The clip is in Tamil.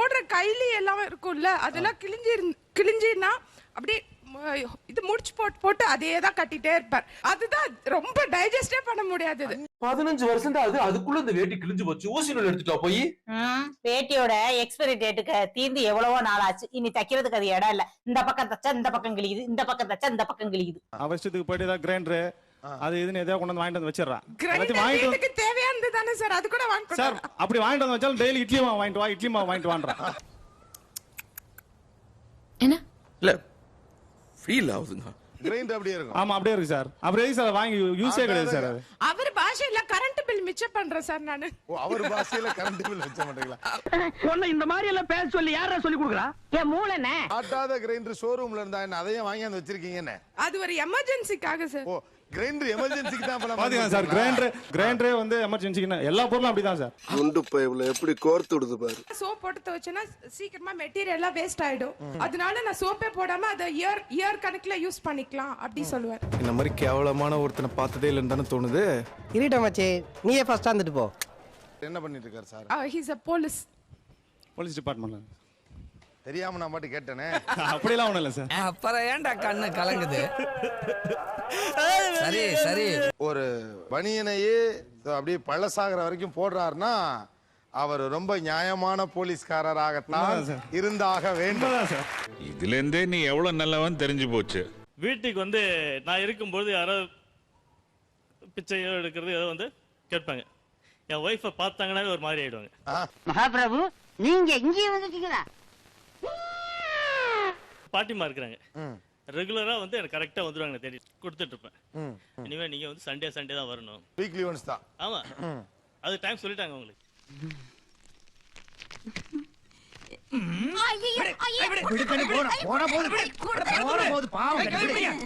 போடுற கைலி எல்லாம் இருக்கும்ல அதெல்லாம் கிழிஞ்சினா அப்படியே இது முடிச்சு போட்டு அதே தான் கட்டிட்டே இருப்பார். அதுதான் ரொம்ப டைஜஸ்டே பண்ண முடியாது. 15 வருஷம் தான் அதுக்குள்ள இந்த வேட்டி கிழிஞ்சு போச்சு. ஊசி நூல் எடுத்துட்டா போய் வேட்டியோட எக்ஸ்பைரி டேட்டுக்கு தீர்ந்து எவ்வளவோ நாள் ஆச்சு. இனி தைக்கிறதுக்கு அது இடம் இல்ல. இந்த பக்கம் தச்சா இந்த பக்கம் கிழியுது, இந்த பக்கம் தச்சா இந்த பக்கம் கிழியுது. அவசியத்துக்கு போயிட்டு ஏதாவது கிரைண்டர் அது இதுன்னு ஏதாவது கொண்டு வந்து வாங்கிட்டு வந்து வச்சிடறான். வீட்டுக்கு தேவையானது தானே சார், அது கூட வாங்க சார். அப்படி வாங்கிட்டு வந்து வச்சாலும் டெய்லி இட்லி மாவு வாங்கிட்டு வா, இட்லி மாவு வாங்கிட்டு வான்றான். என்ன இல்ல ஃபீல் ஆகுதுங்க. கிரைண்டர் அப்படியே இருக்கும். ஆமா அப்படியே இருக்கு சார். அப்புறம் எதுக்கு சார் வாங்கி யூஸே கிடையாது சார். அது அவர் பாஷையில கரண்ட் பில் மிச்சம் பண்றேன் சார் நானு. அவர் பாஷையில கரண்ட் பில் மிச்சம் பண்றீங்களா? சொன்ன இந்த மாதிரி எல்லாம் பேச சொல்லி யாரா சொல்லி கொடுக்குறா? ஏன் மூளைனே ஆட்டாத கிரைண்டர் ஷோரூம்ல இருந்தா என்ன அதையும் வாங்கி வந்து வச்சிருக்கீங்கன்னு? அது ஒரு எமர்ஜென்சிக்காக சார். ஓ கிரைண்டர் எமர்ஜென்சிக்கு தான் பண்ணலாம். பாத்தீங்களா சார், கிரைண்டரே வந்து எமர்ஜென்சிக்கு எல்லா பொருளும் அப்படிதான் சார். குண்டு பைப்ல எப்படி கோர்த்து விடுது பாரு. சோப் போட்டு துவைச்சேன்னா சீக்கிரமா மெட்டீரியல் எல்லாம் வேஸ்ட் ஆயிடும். அதனால நான் சோப்பே போடாம அதை இயர் கணக்குல யூஸ் பண்ணிக்கலாம் அப்படி சொல்லுவார். இந்த மாதிரி கேவலமான ஒருத்தனை பார்த்ததே இல்லைன்னு தோணுது. இருட்டா மச்சி, நீயே ஃபர்ஸ்ட் வந்துட்டு போ. என்ன பண்ணிட்டு இருக்காரு சார்? ஹீஸ் a போலீஸ் டிபார்ட்மெண்ட்ல. தெரியாம நான் பாட்டு கேட்டேனே. அப்படிலாம் ஒண்ணும் இல்ல சார். அப்புறம் ஏன்டா கண்ணு கலங்குது? சரி சரி. ஒரு பனியனையே அப்படியே பழசாகிற வரைக்கும் போடுறாருன்னா அவர் ரொம்ப நியாயமான போலீஸ்காரராகத்தான் இருந்தாக வேண்டும். இதுல இருந்தே நீ எவ்வளவு நல்லவன் தெரிஞ்சு போச்சு. வீட்டுக்கு வந்து நான் இருக்கும்போது யாரோ பிச்சையோ எடுக்கிறது ஏதோ வந்து கேட்பாங்க. என் ஒய்ஃபை பார்த்தாங்கன்னாவே ஒரு மாதிரி ஆயிடுவாங்க. மகாபிரபு நீங்க இங்கே வந்துட்டீங்களா? பாட்டிமா இருக்கிறாங்க, ரெகுலரா வந்து எனக்கு கரெக்டா வந்துருவாங்க, தேடி கொடுத்துட்டு இருப்பேன். இனிமே நீங்க வந்து சண்டே தான் வரணும், வீக்லி ஒன்ஸ் தான். ஆமா அது டைம் சொல்லிட்டாங்க உங்களுக்கு. போன போது பாவம்.